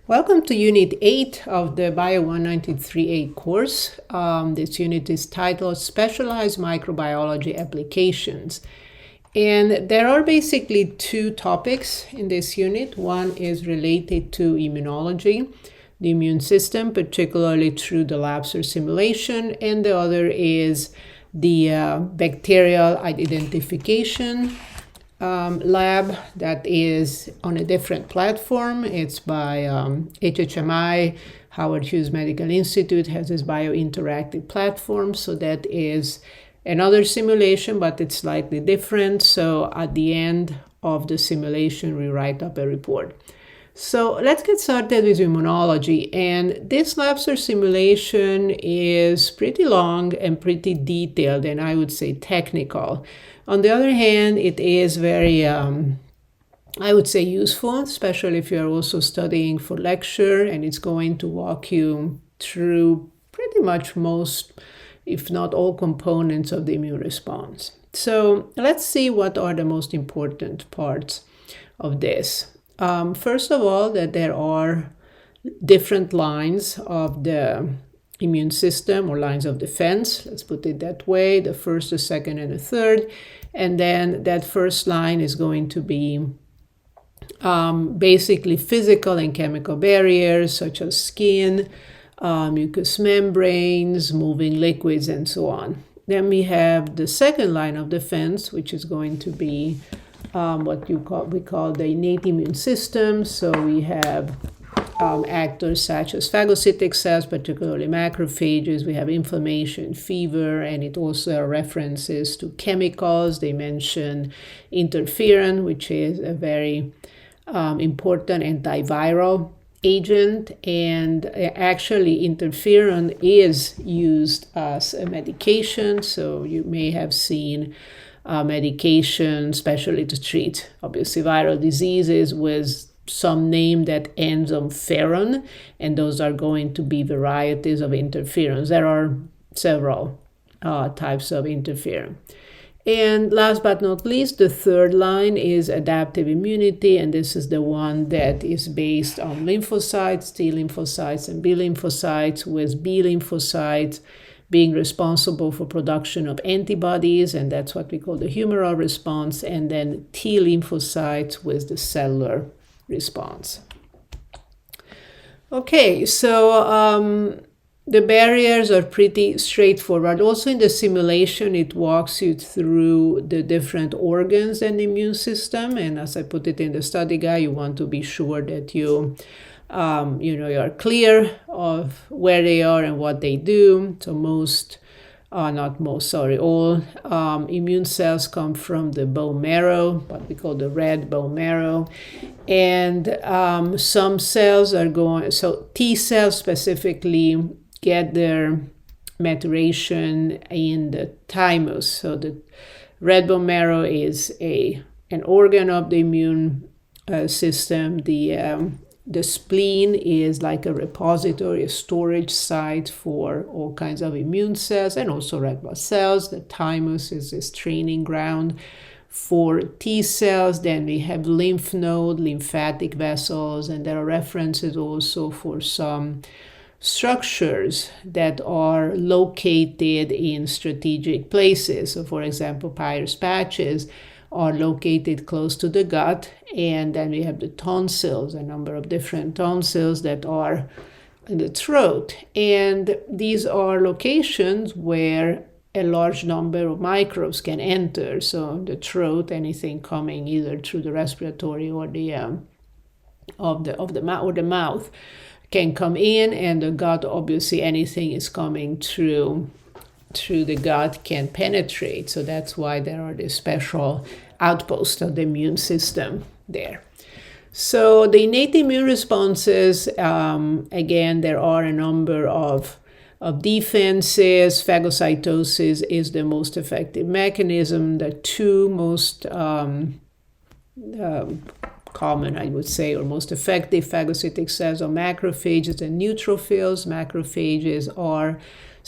Welcome to Unit 8 of the BIO193A course. This unit is titled Specialized Microbiology Applications. And there are basically two topics in this unit. One is related to immunology, the immune system, particularly through the Labster simulation, and the other is the bacterial identification lab that is on a different platform. It's by HHMI, Howard Hughes Medical Institute has this biointeractive platform. So that is another simulation, but it's slightly different. So at the end of the simulation, we write up a report. So let's get started with immunology. And this Labster simulation is pretty long and pretty detailed, and I would say technical. On the other hand, it is very, I would say, useful, especially if you're also studying for lecture, and it's going to walk you through pretty much most, if not all, components of the immune response. So let's see what are the most important parts of this. First of all, that there are different lines of the immune system or lines of defense, let's put it that way, the first, the second, and the third. And then that first line is going to be basically physical and chemical barriers such as skin, mucous membranes, moving liquids, and so on. Then we have the second line of defense, which is going to be what we call the innate immune system. So we have actors such as phagocytic cells, particularly macrophages. We have inflammation, fever, and it also references to chemicals. They mention interferon, which is a very important antiviral agent. And actually, interferon is used as a medication. So you may have seen medication, especially to treat, obviously, viral diseases with some name that ends on ferron, and those are going to be varieties of interferons. There are several types of interferon. And last but not least, the third line is adaptive immunity, and this is the one that is based on lymphocytes, T lymphocytes and B lymphocytes, with B lymphocytes being responsible for production of antibodies, and that's what we call the humoral response, and then T lymphocytes with the cellular response. Okay, so the barriers are pretty straightforward. Also in the simulation, it walks you through the different organs and the immune system, and as I put it in the study guide, you want to be sure that you are clear of where they are and what they do. So all immune cells come from the bone marrow, what we call the red bone marrow. And some cells so T cells specifically get their maturation in the thymus. So the red bone marrow is an organ of the immune system. The spleen is like a repository, a storage site for all kinds of immune cells and also red blood cells. The thymus is this training ground for T cells. Then we have lymph node, lymphatic vessels, and there are references also for some structures that are located in strategic places. So for example, Peyer's patches are located close to the gut, and then we have the tonsils, a number of different tonsils that are in the throat. And these are locations where a large number of microbes can enter. So the throat, anything coming either through the respiratory or the mouth can come in, and the gut, obviously, anything is coming through the gut can penetrate. So that's why there are these special outposts of the immune system there. So the innate immune responses, again, there are a number of defenses. Phagocytosis is the most effective mechanism. The two most common, I would say, or most effective phagocytic cells are macrophages and neutrophils. Macrophages are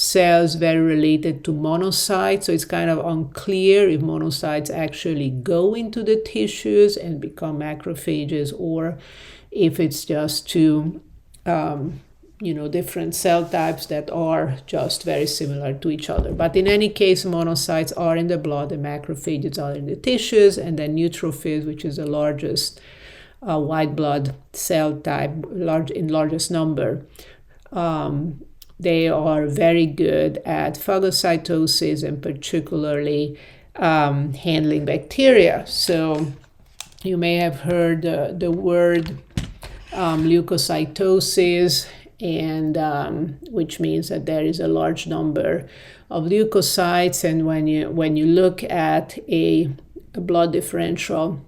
cells very related to monocytes, so it's kind of unclear if monocytes actually go into the tissues and become macrophages, or if it's just to different cell types that are just very similar to each other. But in any case, monocytes are in the blood, the macrophages are in the tissues, and then neutrophils, which is the largest white blood cell type, in largest number. They are very good at phagocytosis and particularly handling bacteria. So you may have heard the word leukocytosis, and which means that there is a large number of leukocytes. And when you look at a blood differential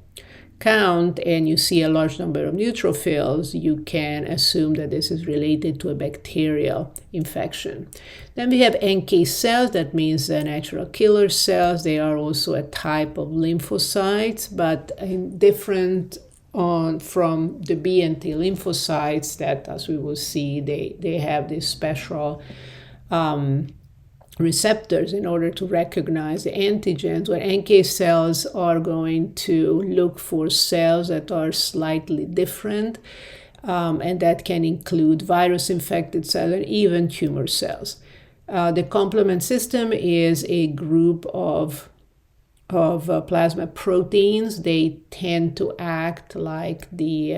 count and you see a large number of neutrophils, you can assume that this is related to a bacterial infection. Then we have NK cells. That means the natural killer cells. They are also a type of lymphocytes, but different from the B and T lymphocytes that, as we will see, they have these special receptors in order to recognize the antigens, where NK cells are going to look for cells that are slightly different, and that can include virus-infected cells and even tumor cells. The complement system is a group of plasma proteins. They tend to act like the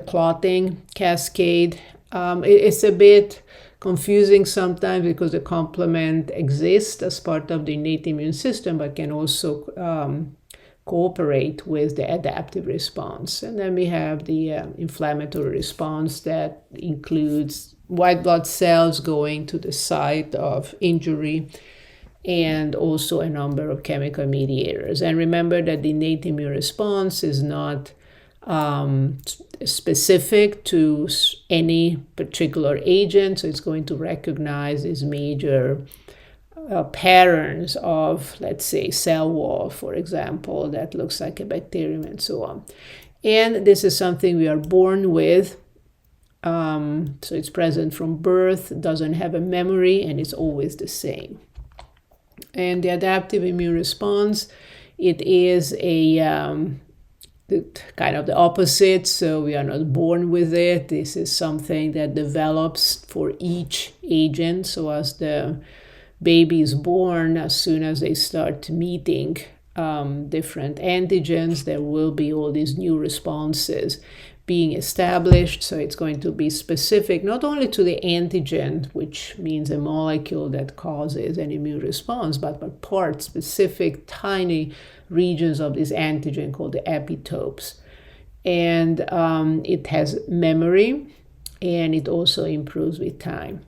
clotting cascade. It's a bit confusing sometimes because the complement exists as part of the innate immune system, but can also cooperate with the adaptive response. And then we have the inflammatory response that includes white blood cells going to the site of injury, and also a number of chemical mediators. And remember that the innate immune response is not specific to any particular agent, so it's going to recognize these major patterns of, let's say, cell wall, for example, that looks like a bacterium and so on. And this is something we are born with, so it's present from birth, doesn't have a memory, and it's always the same. And the adaptive immune response, it is kind of the opposite. So we are not born with it. This is something that develops for each agent. So as the baby is born, as soon as they start meeting different antigens, there will be all these new responses being established. So it's going to be specific not only to the antigen, which means a molecule that causes an immune response, but part specific tiny regions of this antigen called the epitopes. And it has memory, and it also improves with time.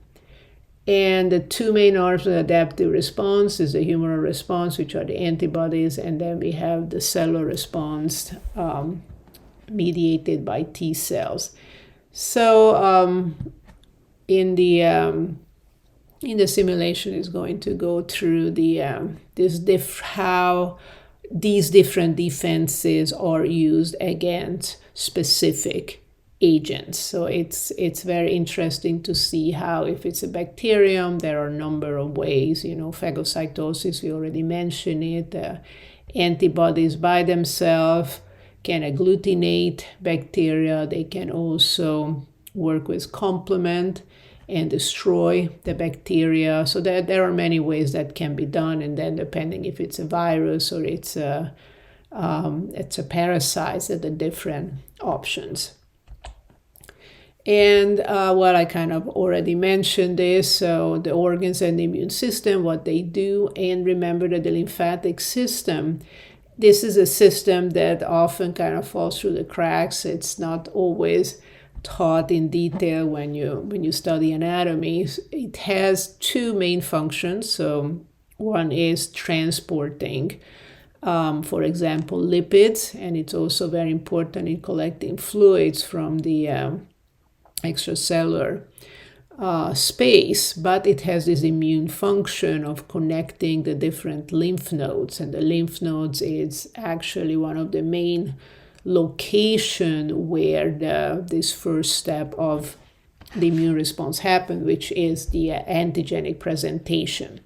And the two main arms of the adaptive response is the humoral response, which are the antibodies, and then we have the cellular response mediated by T cells. So in the simulation is going to go through how these different defenses are used against specific agents. So it's very interesting to see how, if it's a bacterium, there are a number of ways, phagocytosis, we already mentioned it, antibodies by themselves can agglutinate bacteria. They can also work with complement and destroy the bacteria. So there are many ways that can be done, and then depending if it's a virus or it's a parasite, there are different options. And I kind of already mentioned this, so the organs and the immune system, what they do, and remember that the lymphatic system, this is a system that often kind of falls through the cracks. It's not always taught in detail when you study anatomy. It has two main functions. So one is transporting, for example, lipids, and it's also very important in collecting fluids from the extracellular space, but it has this immune function of connecting the different lymph nodes, and the lymph nodes is actually one of the main location where this first step of the immune response happens, which is the antigenic presentation.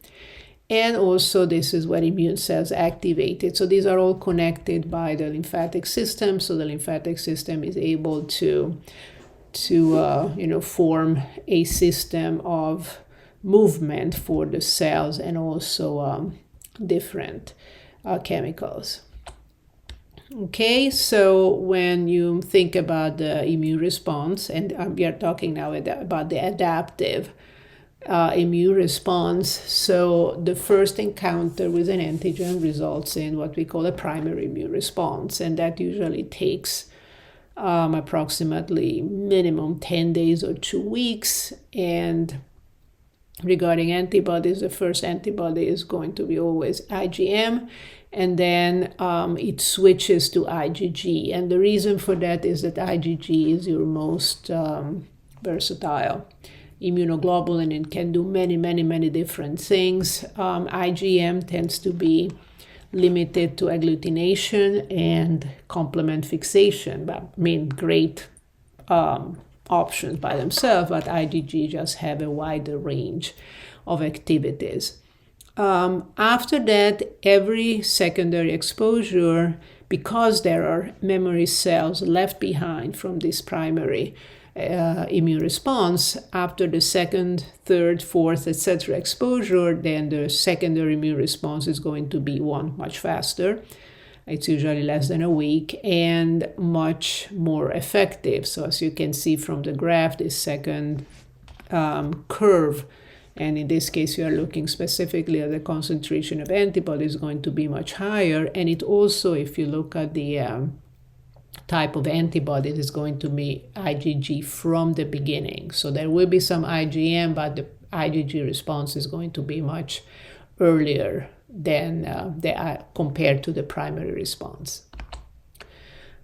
And also this is when immune cells activated. So these are all connected by the lymphatic system. So the lymphatic system is able to form a system of movement for the cells and also different chemicals. Okay, so when you think about the immune response, and we are talking now about the adaptive immune response, so the first encounter with an antigen results in what we call a primary immune response, and that usually takes approximately minimum 10 days or 2 weeks. And regarding antibodies, the first antibody is going to be always IgM, and then it switches to IgG. And the reason for that is that IgG is your most versatile immunoglobulin and can do many different things. IgM tends to be limited to agglutination and complement fixation, but great options by themselves, but IgG just have a wider range of activities. After that, every secondary exposure, because there are memory cells left behind from this primary immune response, after the second, third, fourth, etc. exposure, then the secondary immune response is going to be much faster. It's usually less than a week and much more effective. So as you can see from the graph, this second curve, and in this case you are looking specifically at the concentration of antibodies, going to be much higher. And it also, if you look at the type of antibody, it is going to be IgG from the beginning. So there will be some IgM, but the IgG response is going to be much earlier than compared to the primary response.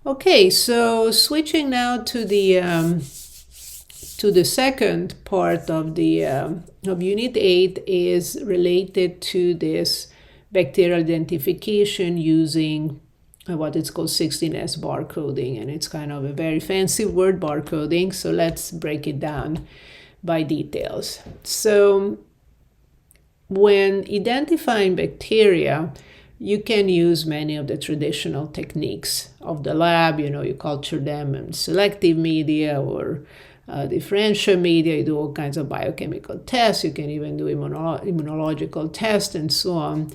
Okay, so switching now to the second part of the of Unit 8 is related to this bacterial identification using what is called 16S barcoding, and it's kind of a very fancy word, barcoding. So let's break it down by details. So when identifying bacteria, you can use many of the traditional techniques of the lab. You culture them in selective media or differential media. You do all kinds of biochemical tests. You can even do immunological tests and so on.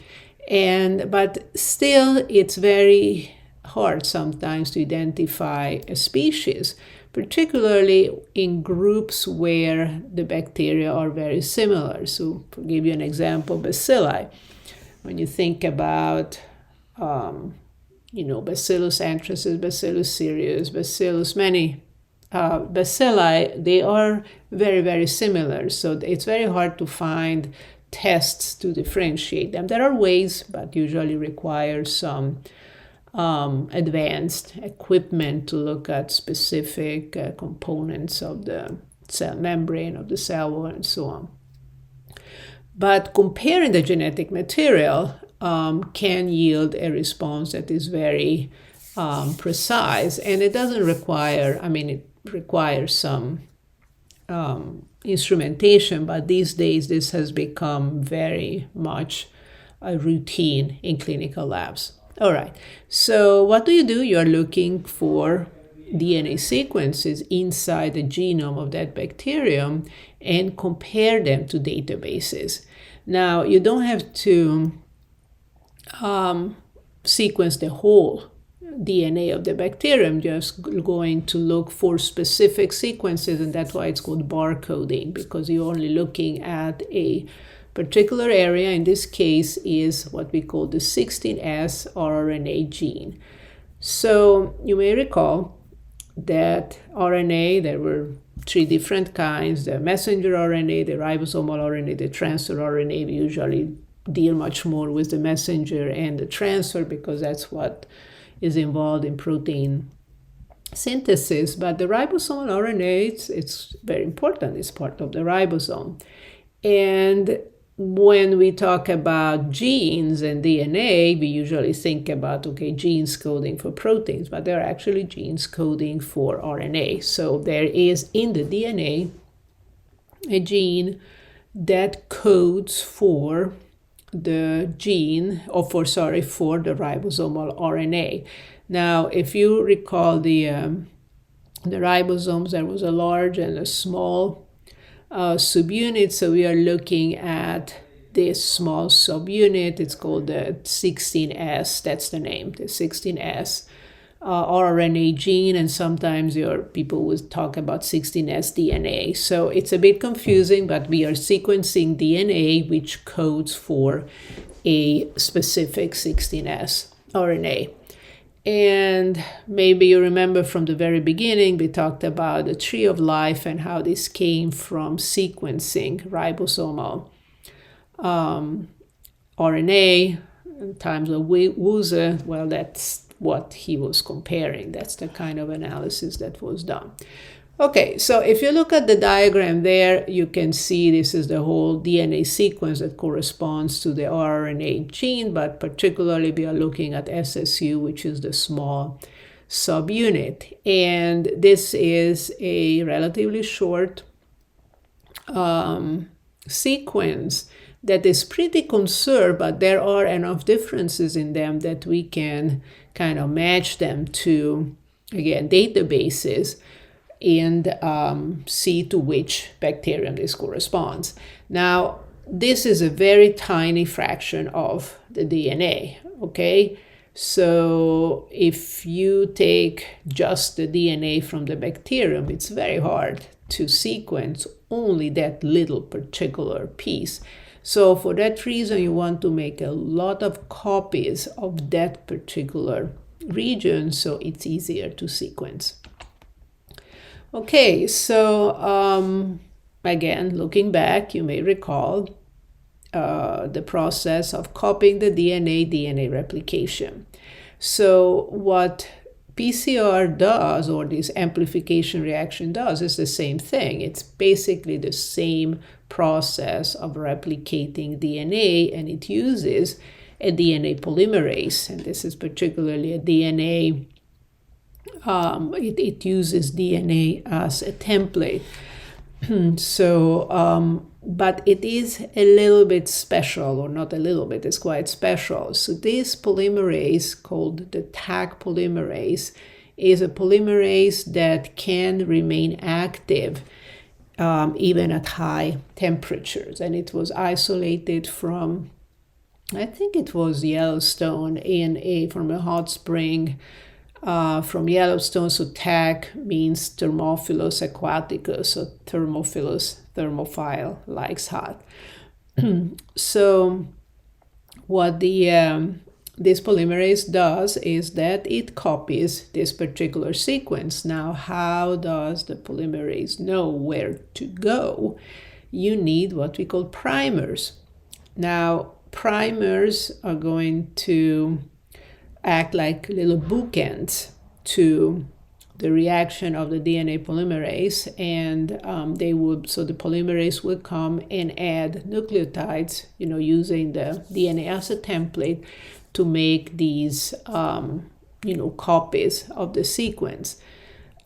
But still, it's very hard sometimes to identify a species, particularly in groups where the bacteria are very similar. So to give you an example, bacilli. When you think about, Bacillus anthracis, Bacillus cereus, Bacillus many bacilli, they are very similar. So it's very hard to find tests to differentiate them. There are ways, but usually require some advanced equipment to look at specific components of the cell membrane, of the cell wall, and so on. But comparing the genetic material can yield a response that is very precise, and it doesn't require, it requires some instrumentation, but these days this has become very much a routine in clinical labs. All right, so what do? You're looking for DNA sequences inside the genome of that bacterium and compare them to databases. Now, you don't have to sequence the whole DNA of the bacterium, just going to look for specific sequences, and that's why it's called barcoding, because you're only looking at a particular area. In this case is what we call the 16S rRNA gene. So you may recall that RNA, there were 3 different kinds: the messenger RNA, the ribosomal RNA, the transfer RNA. We usually deal much more with the messenger and the transfer because that's what is involved in protein synthesis. But the ribosomal RNA, it's very important. It's part of the ribosome. And when we talk about genes and DNA, we usually think about, genes coding for proteins, but there are actually genes coding for RNA. So there is in the DNA a gene that codes for the gene, for the ribosomal RNA. Now, if you recall the the ribosomes, there was a large and a small subunit. So we are looking at this small subunit. It's called the 16S. That's the name, the 16S RNA gene. And sometimes people would talk about 16S DNA. So it's a bit confusing, but we are sequencing DNA, which codes for a specific 16S RNA. And maybe you remember from the very beginning, we talked about the tree of life and how this came from sequencing ribosomal RNA in times of Wuze. Well, that's what he was comparing. That's the kind of analysis that was done. Okay, so if you look at the diagram there, you can see this is the whole DNA sequence that corresponds to the RNA gene, but particularly we are looking at SSU, which is the small subunit. And this is a relatively short sequence that is pretty conserved, but there are enough differences in them that we can kind of match them to, again, databases and see to which bacterium this corresponds. Now, this is a very tiny fraction of the DNA, okay? So if you take just the DNA from the bacterium, it's very hard to sequence only that little particular piece. So for that reason, you want to make a lot of copies of that particular region so it's easier to sequence. Okay, so again, looking back, you may recall the process of copying the DNA replication. So what PCR does, or this amplification reaction does, is the same thing. It's basically the same process of replicating DNA, and it uses a DNA polymerase, and this is particularly a DNA it uses DNA as a template. So, but it is a little bit special, or not a little bit, it's quite special. So this polymerase, called the Taq polymerase, is a polymerase that can remain active even at high temperatures. And it was isolated from, I think it was Yellowstone, from a hot spring from Yellowstone. So Taq means Thermophilus aquaticus, so Thermophilus, thermophile, likes hot. So what this polymerase does is that it copies this particular sequence. Now, how does the polymerase know where to go? You need what we call primers. Now, primers are going to act like little bookends to the reaction of the DNA polymerase, and so the polymerase would come and add nucleotides, using the DNA as a template to make these, copies of the sequence.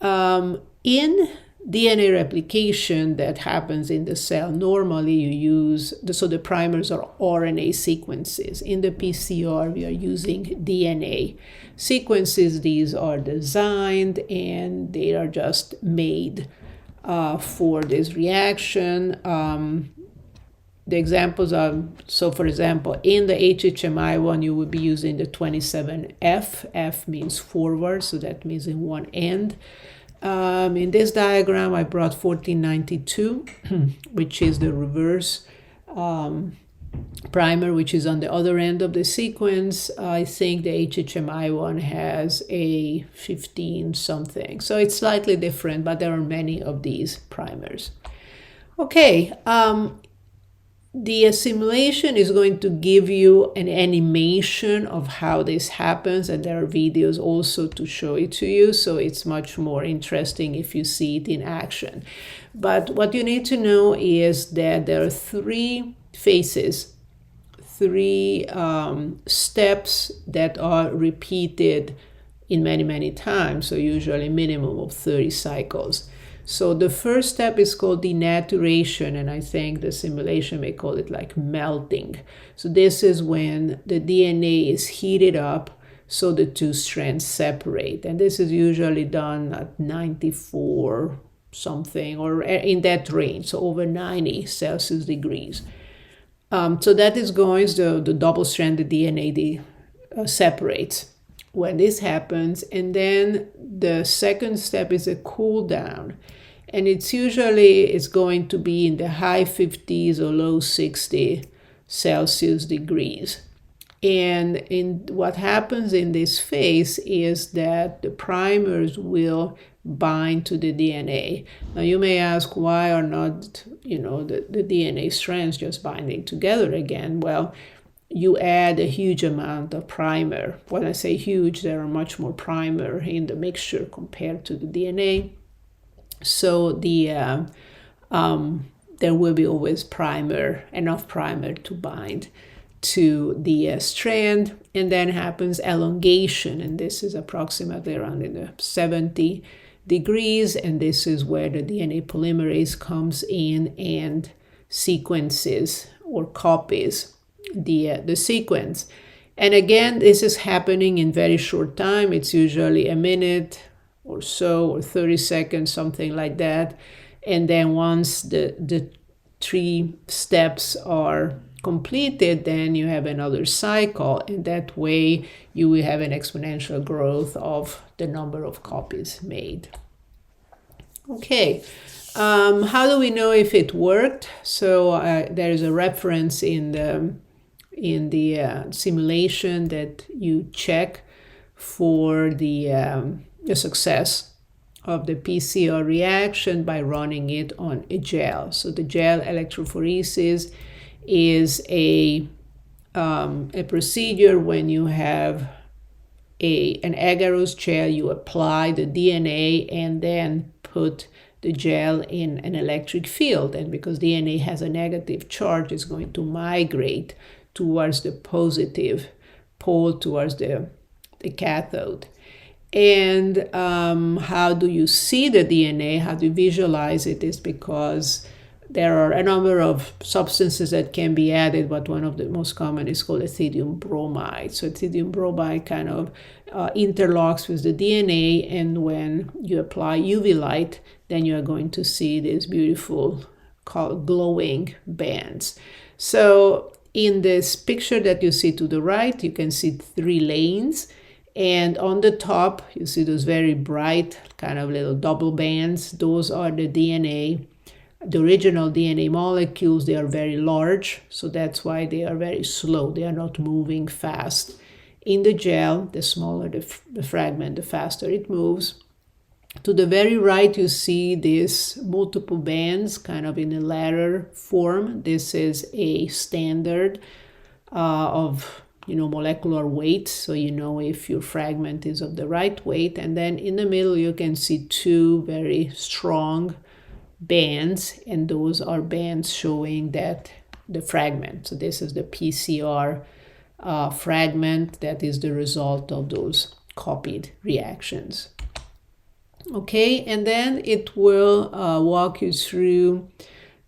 In DNA replication that happens in the cell, normally you use, so the primers are RNA sequences. In the PCR, we are using DNA sequences. These are designed and they are just made for this reaction. The examples are, so for example, in the HHMI one, you would be using the 27F. F means forward, so that means in one end. In this diagram, I brought 1492, which is the reverse primer, which is on the other end of the sequence. I think the HHMI one has a 15 something. So it's slightly different, but there are many of these primers. Okay, the simulation is going to give you an animation of how this happens, and there are videos also to show it to you, so it's much more interesting if you see it in action. But what you need to know is that there are three phases, three steps that are repeated in many, many times, so usually minimum of 30 cycles. So the first step is called denaturation, and I think the simulation may call it like melting. So this is when the DNA is heated up so the two strands separate. And this is usually done at 94 something, or in that range, so over 90 Celsius degrees. So that is going, the double-stranded DNA separates when this happens. And then the second step is a cool down. And it's going to be in the high 50s or low 60 Celsius degrees. And what happens in this phase is that the primers will bind to the DNA. Now you may ask, why are not, the DNA strands just binding together again? Well, you add a huge amount of primer. When I say huge, there are much more primer in the mixture compared to the DNA. So there will be always enough primer to bind to the strand. And then happens elongation, and this is approximately around in the 70 degrees, and this is where the DNA polymerase comes in and sequences or copies the sequence. And again, this is happening in very short time. It's usually a minute or so, or 30 seconds, something like that. And then once the 3 steps are completed, then you have another cycle, and that way you will have an exponential growth of the number of copies made. Okay, how do we know if it worked? So there is a reference in the simulation that you check for the success of the PCR reaction by running it on a gel. So the gel electrophoresis is a procedure when you have an agarose gel. You apply the DNA and then put the gel in an electric field, and because DNA has a negative charge, it's going to migrate towards the positive pole, towards the cathode. And how do you see the DNA? How do you visualize it? Is because there are a number of substances that can be added, but one of the most common is called ethidium bromide. So ethidium bromide kind of interlocks with the DNA, and when you apply UV light, then you are going to see these beautiful glowing bands. So in this picture that you see to the right, you can see 3 lanes. And on the top, you see those very bright kind of little double bands. Those are the DNA. The original DNA molecules, they are very large, so that's why they are very slow. They are not moving fast. In the gel, the smaller the fragment, the faster it moves. To the very right, you see these multiple bands kind of in a ladder form. This is a standard of molecular weight, so you know if your fragment is of the right weight. And then in the middle, you can see 2 very strong bands, and those are bands showing that the fragment. So this is the PCR fragment that is the result of those copied reactions. Okay, and then it will walk you through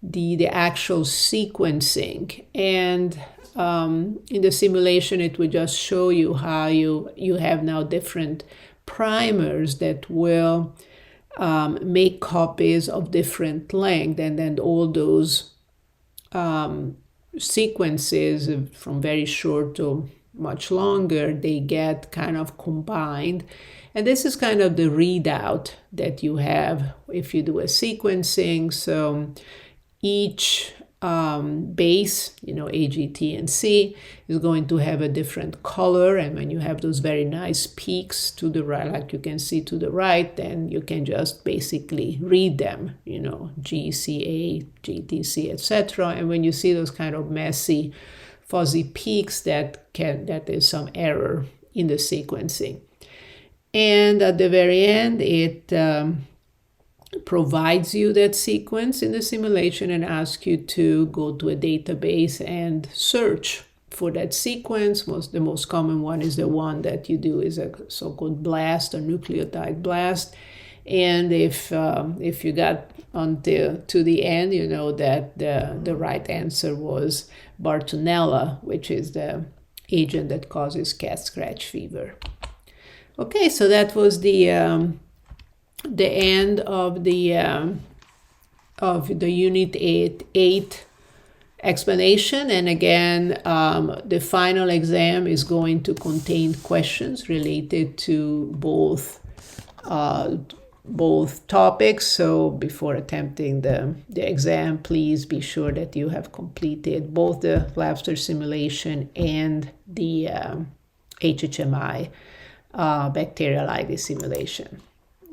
the actual sequencing. And in the simulation, it will just show you how you have now different primers that will make copies of different length, and then all those sequences from very short to much longer, they get kind of combined. And this is kind of the readout that you have if you do a sequencing. So each base, A, G, T, and C, is going to have a different color. And when you have those very nice peaks to the right, like you can see to the right, then you can just basically read them, G, C, A, G, T, C, etc. And when you see those kind of messy, fuzzy peaks, that is some error in the sequencing. And at the very end, it provides you that sequence in the simulation and asks you to go to a database and search for that sequence. The most common one is the one that you do is a so-called blast or nucleotide blast. And if you got to the end, you know that the right answer was Bartonella, which is the agent that causes cat scratch fever. Okay, so that was the end of the Unit 8 explanation. And again, the final exam is going to contain questions related to both topics. So before attempting the exam, please be sure that you have completed both the Labster simulation and the HHMI bacterial lysis simulation.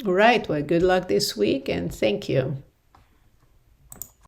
All right, well, good luck this week, and thank you.